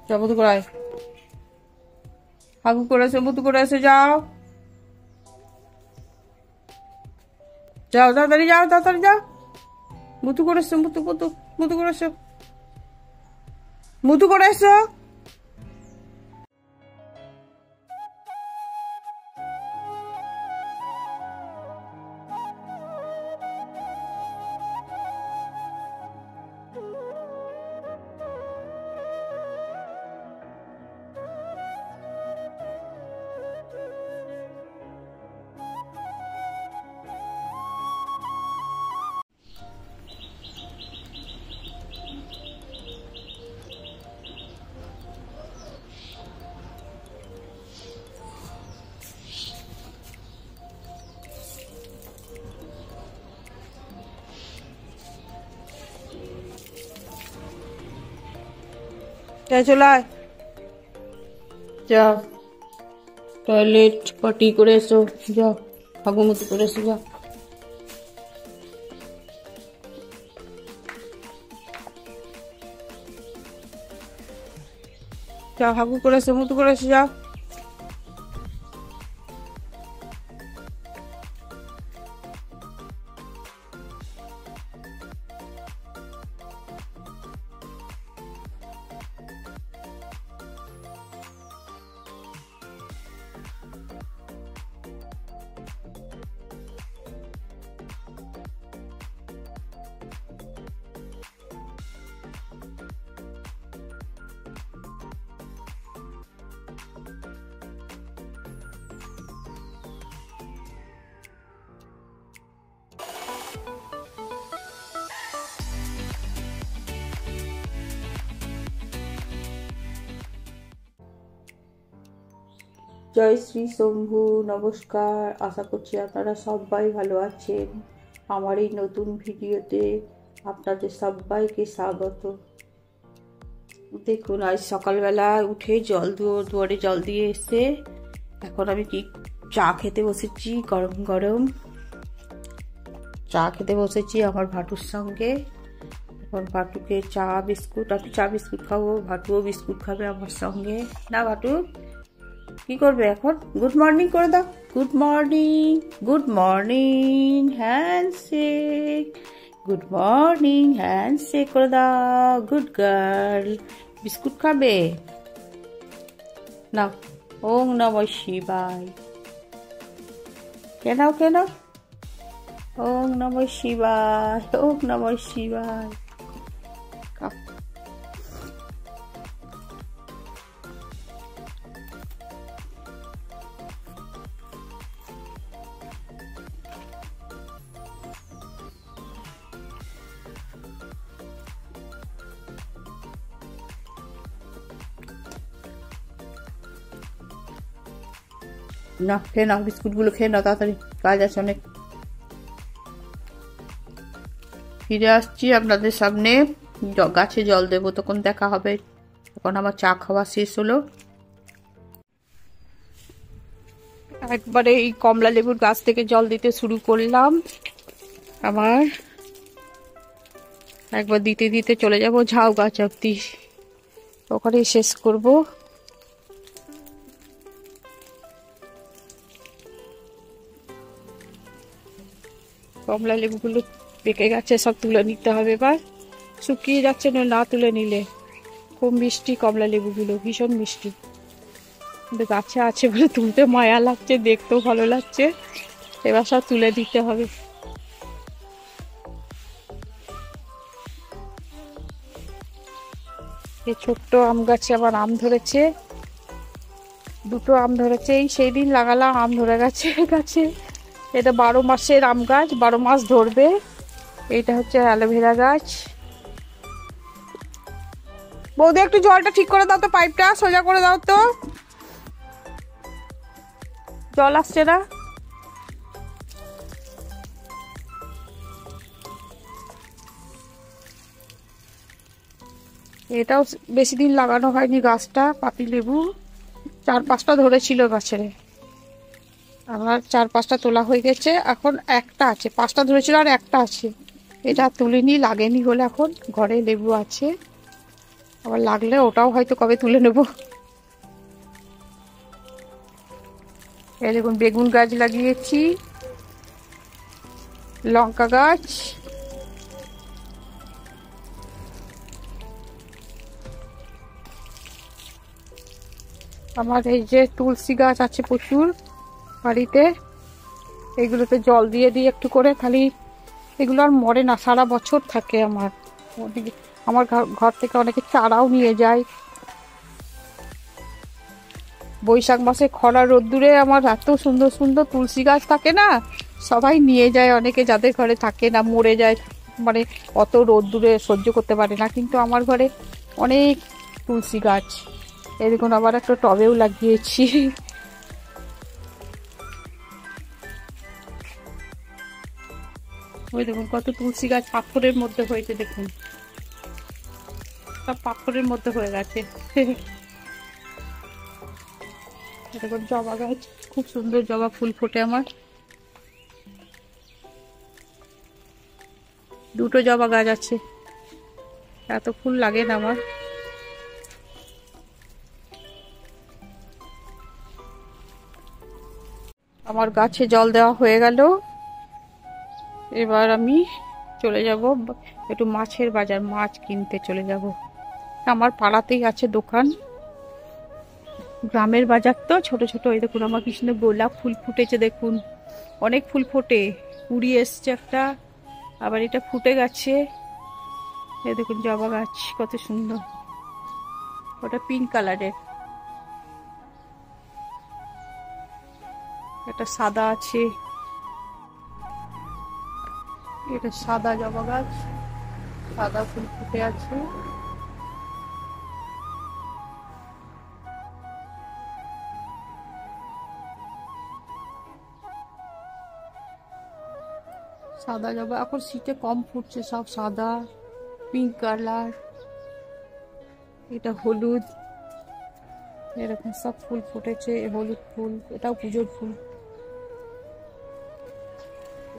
যাও বুতু করে হাগু করেছে, বুতু করে এসে যাও, যাও তাড়াতাড়ি যাও, তাড়াতাড়ি যাও। বুতু করেছো, বুতু বুতু বুতু করেছো, বুতু করে এসো। চলে আয়, যাও টয়লেট পটি করে এসো, যাও হাগুমতি করে এসো, যাও। যাও হাগু করে এসো, মুতু করে এসো, যাও। জয় শ্রী শম্ভু, নমস্কার। আশা করছি আপনারা সবাই ভালো আছেন। আমার এই নতুন ভিডিওতে আপনাদের সবাইকে স্বাগত। দেখুন, আজ সকালবেলা উঠে দুয়ারে জল দিয়ে এসে এখন আমি কি চা খেতে বসেছি, গরম গরম চা খেতে বসেছি আমার ভাটুর সঙ্গে। এখন ভাটুকে চা বিস্কুট, আমি চা বিস্কুট খাবো, ভাটুও বিস্কুট খাবে আমার সঙ্গে। না ভাটু কি করবে এখন? গুড মর্নিং করে দাও, good morning, good morning handshake, good morning handshake করে দাও, গুড গার্ল। বিস্কুট খাবে না? ওম নমঃ শিবায়, কেন কেন? ওম নমঃ শিবায়, ওম নমঃ শিবায়। না খেয়ে নাও, বিস্কুটগুলো খেয়ে নাও তাড়াতাড়ি, কাজ আছে অনেক। ফিরে আসছি আপনাদের সামনে, গাছে জল দেবো, তখন দেখা হবে। এখন আমার চা খাওয়া শেষ হলো। একবারে এই কমলা লেবুর গাছ থেকে জল দিতে শুরু করলাম। আমার একবার দিতে দিতে চলে যাব ঝাউ গাছ অব্দি, ওখানেই শেষ করবো। কমলা লেবুগুলো পেকে গেছে, সব তুলে নিতে হবে, এবার শুকিয়ে যাচ্ছে না তুলে নিলে। খুব মিষ্টি কমলা লেবুগুলো, ভীষণ মিষ্টি, কিন্তু গাছে আছে বলে তুলতে মায়া লাগছে, দেখতেও ভালো লাগছে। এবার সব তুলে দিতে হবে। এই ছোট্ট আম গাছে আবার আম ধরেছে, দুটো আম ধরেছে। এই সেই দিন লাগালাম, আম ধরে গেছে গাছে। এটা 12 মাসের আম গাছ, 12 মাস ধরবে। এইটা হচ্ছে অ্যালোভেরা গাছ। বৌদি একটু জলটা ঠিক করে দাও তো, পাইপটা সোজা করে দাও তো, জল আসছে না। এটাও বেশি দিন লাগানো হয়নি গাছটা, পাতি লেবু 4-5টা ধরেছিল গাছের, আমার 4-5টা তোলা হয়ে গেছে। এখন একটা আছে, 5টা ধরেছিল আর একটা আছে। এটা তুলিনি, লাগেনি বলে এখন ঘরে লেবু আছে। আবার লাগলে ওটাও হয়তো কবে তুলে নেব। এই দেখুন বেগুন গাছ লাগিয়েছি, লঙ্কা গাছ, আমার এই যে তুলসী গাছ আছে প্রচুর বাড়িতে, এগুলোতে জল দিয়ে দিই একটু করে, খালি এগুলো আর মরে না, সারা বছর থাকে। আমার ঘর থেকে অনেকে চারাও নিয়ে যায়। বৈশাখ মাসে খরা রোদ্দুরে আমার এত সুন্দর সুন্দর তুলসী গাছ থাকে না, সবাই নিয়ে যায়, অনেকে যাদের ঘরে থাকে না মরে যায়, মানে অত রোদ্দুরে সহ্য করতে পারে না, কিন্তু আমার ঘরে অনেক তুলসী গাছ। এই দেখুন আবার একটা টবেও লাগিয়েছি। ওই দেখুন কত তুলসী গাছ পাথরের মধ্যে হয়েছে, দেখুন সব পাথরের মধ্যে হয়ে গেছে। দেখুন জবা গাছ, খুব সুন্দর জবা ফুল ফোটে আমার, দুটো জবা গাছ আছে, এত ফুল লাগে না আমার। আমার গাছে জল দেওয়া হয়ে গেল, এবার আমি চলে যাব একটু মাছের বাজার, মাছ কিনতে চলে যাব। আমার পাড়াতেই আছে দোকান, গ্রামের বাজার তো, ছোট ছোট। এই দেখুন আমার কি সুন্দর গোলাপ ফুল ফুটেছে, দেখুন অনেক ফুল ফোটে, কুড়ি এসছে একটা, আবার এটা ফুটে গেছে। এই দেখুন জবা গাছ কত সুন্দর, ওটা পিঙ্ক কালারের, এটা সাদা আছে, এটা সাদা জবা গাছ, সাদা ফুল ফুটে আছে। সাদা জবা এখন শীতে কম ফুটছে, সব সাদা, পিঙ্ক কালার, এটা হলুদ, এরকম সব ফুল ফুটেছে। হলুদ ফুল, এটাও পুজোর ফুল,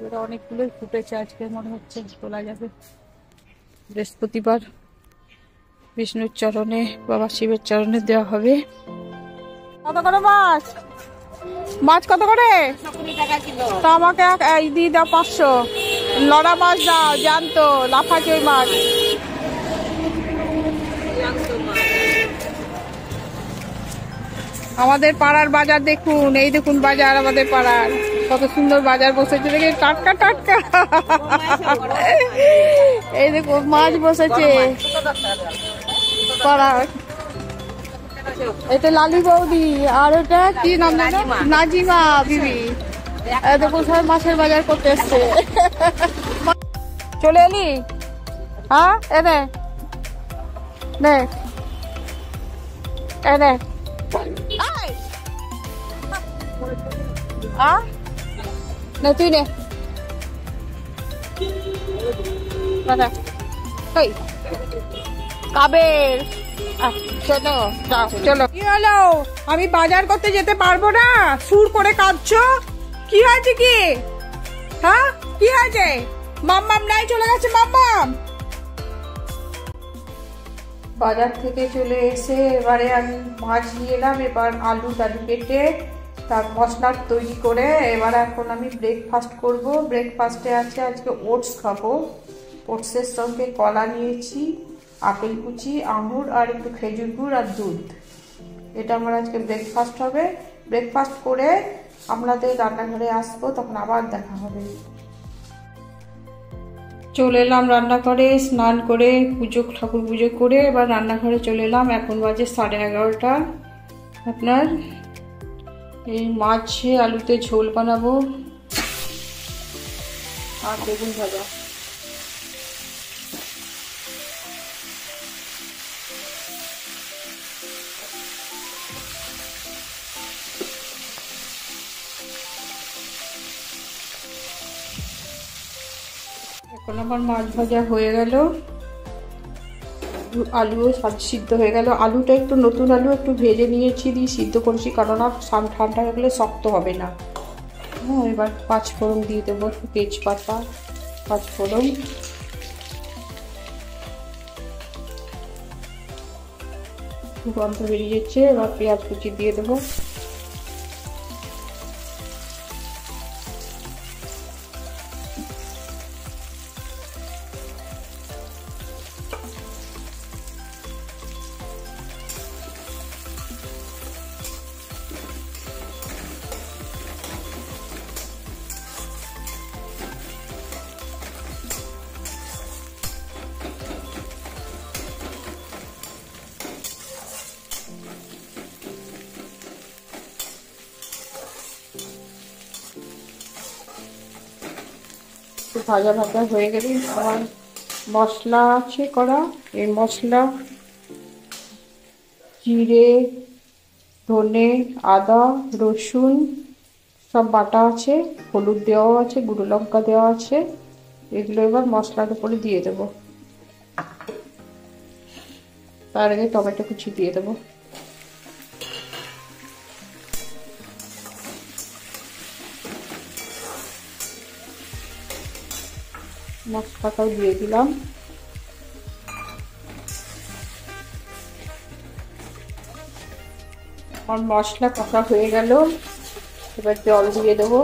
এটা অনেকগুলোই ফুটেছে। আজকে মনে হচ্ছে তোলা যাবে, বৃহস্পতিবার বিষ্ণুর চরণে, বাবা শিবের চরণে দেওয়া হবে। কত করে মাছ? মাছ কত করে? তা আমাকে দিয়ে দাও 500। লড়া মাছ দাও, জ্যান্ত লাফা চই মাছ। আমাদের পাড়ার বাজার দেখুন, এই দেখুন বাজার আমাদের পাড়ার, কত সুন্দর বাজার বসেছে, দেখে টাটকা টাটকা। এই দেখুন মাছ বসেছে পাড়ার, এটা লালি বৌদি, আর ওটা কি নাম জানো? নাজিমা বিবি। দেখুন সব মাছের বাজার করতে এসছে। চলে এলি? হ্যাঁ এনে নে, এনে তুই নে, কাবের চলো চলো। কি হলো? আমি বাজার করতে যেতে পারবো না? সুর করে কাঁদছো, কি হয়েছে কি? হ্যাঁ কি হয়েছে? মাম্মাম নাই, চলে গেছে মাম্মাম। বাজার থেকে চলে এসে এবারে আমি মাছ নিয়ে এলাম, এবার আলু টালু কেটে তার মশলা তৈরি করে এবার এখন আমি ব্রেকফাস্ট করব। ব্রেকফাস্টে আছে আজকে ওটস খাবো, ওটসের সঙ্গে কলা নিয়েছি, আপেল কুচি, আঙুর আর একটু খেজুর গুড় আর দুধ, এটা আমার আজকে ব্রেকফাস্ট হবে। ব্রেকফাস্ট করে আপনাদের রান্নাঘরে আসবো, তখন আবার দেখা হবে। চলে এলাম রান্নাঘরে, স্নান করে ঠাকুর পুজো করে এবার রান্নাঘরে চলে এলাম। এখন বাজে 11:30। আপনার এই মাছে আলুতে ঝোল বানাবো আর বেগুন ভাজা। এখন আমার মাছ ভাজা হয়ে গেল, আলুও সিদ্ধ হয়ে গেল। আলুটা একটু নতুন আলু একটু ভেজে নিয়েছি, দিয়ে সিদ্ধ করেছি, কারণ আর ঠান্ডা হয়ে গেলে শক্ত হবে না। হ্যাঁ এবার 5 ফোড়ন দিয়ে দেবো, তেজপাতা, 5 ফোড়ন, গন্ধ বেরিয়ে যাচ্ছে। এবার পেঁয়াজ কুচি দিয়ে দেবো। ভাজা ভাজা হয়ে গেলে আমার মশলা আছে করা, এই মশলা জিরে, ধনে, আদা, রসুন সব বাটা আছে, হলুদ দেওয়া আছে, গুঁড়ো লঙ্কা দেওয়া আছে। এগুলো এবার মশলার উপরে দিয়ে দেবো। তার আগে টমেটো কুচি দিয়ে দেবো। মশলাটাও দিয়ে দিলাম। আমার মশলা কষা হয়ে গেল, এবার জল দিয়ে দেবো।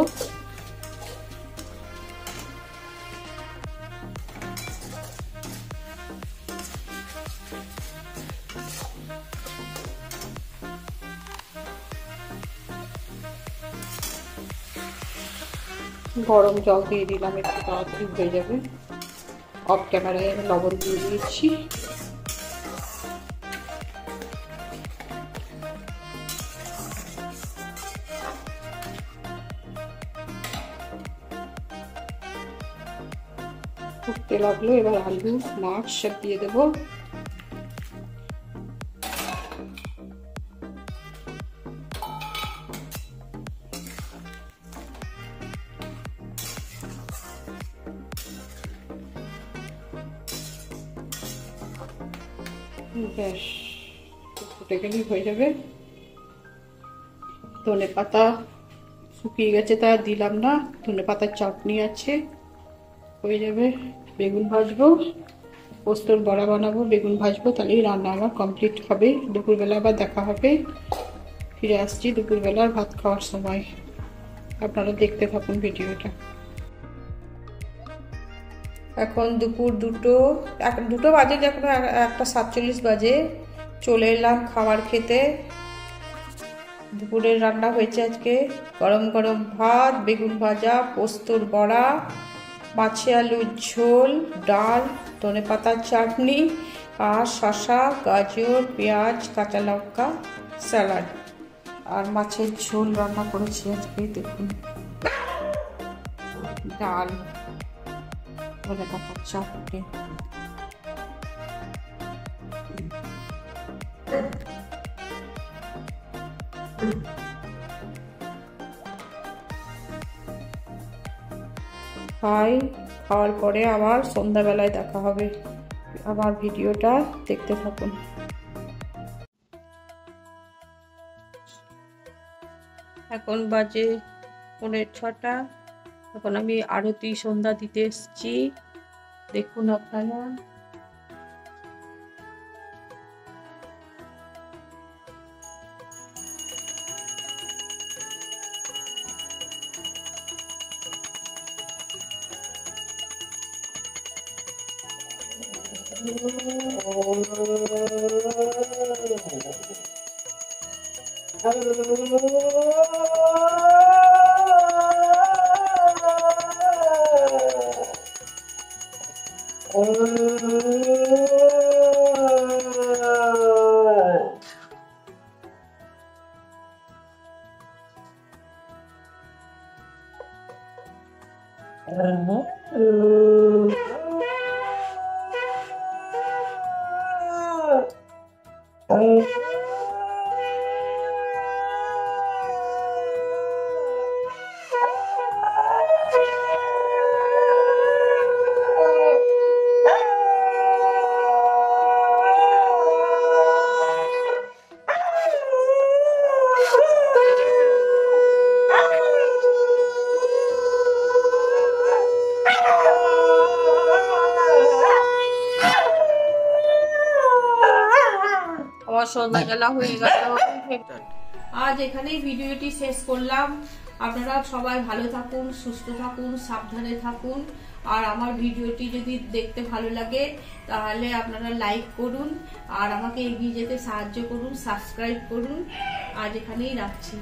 গরম জল দিয়ে দিলাম, একটু তাড়াতাড়ি হয়ে যাবে। অফ ক্যামেরায় আমি লবণ দিয়ে দিয়েছি। ফুটতে লাগলো, এবার আলু মাছ সব দিয়ে দেবো। ব্যাস, ফুটে গেলেই হয়ে যাবে। ধনে পাতা শুকিয়ে গেছে, তা দিলাম না। ধনে পাতার চাটনি আছে, হয়ে যাবে। বেগুন ভাজবো, পোস্তর বড়া বানাবো, বেগুন ভাজবো, তাহলেই রান্না আমার কমপ্লিট হবে। দুপুরবেলা আবার দেখা হবে। ফিরে আসছি দুপুরবেলার ভাত খাওয়ার সময়। আপনারা দেখতে থাকুন ভিডিওটা। এখন দুপুর দুটো বাজে, এখন 1:47 বাজে। চলে এলাম খাবার খেতে। দুপুরের রান্না হয়েছে আজকে গরম গরম ভাত, বেগুন ভাজা, পোস্তর বড়া, মাছে আলুর ঝোল, ডাল, ধনে পাতার চাটনি, আর শসা, গাজর, পেঁয়াজ, কাঁচা লঙ্কা, স্যালাড, আর মাছের ঝোল রান্না করেছি আজকে। দেখুন, ডাল, ধনে পাতার চাটনি। খাওয়ার পরে আবার সন্ধ্যাবেলায় দেখা হবে। আমার ভিডিওটা দেখতে থাকুন। এখন বাজে 6:45। এখন আমি আরতি সন্ধ্যা দিতে এসেছি, দেখুন আপনারা। আমার সন্ধ্যাবেলা হয়ে গেল। আজ এখানেই ভিডিওটি শেষ করলাম। আপনারা সবাই ভালো থাকুন, সুস্থ থাকুন, সাবধানে থাকুন। আর আমার ভিডিওটি যদি দেখতে ভালো লাগে তাহলে আপনারা লাইক করুন আর আমাকে এগিয়ে যেতে সাহায্য করুন, সাবস্ক্রাইব করুন। আজ এখানেই রাখছি।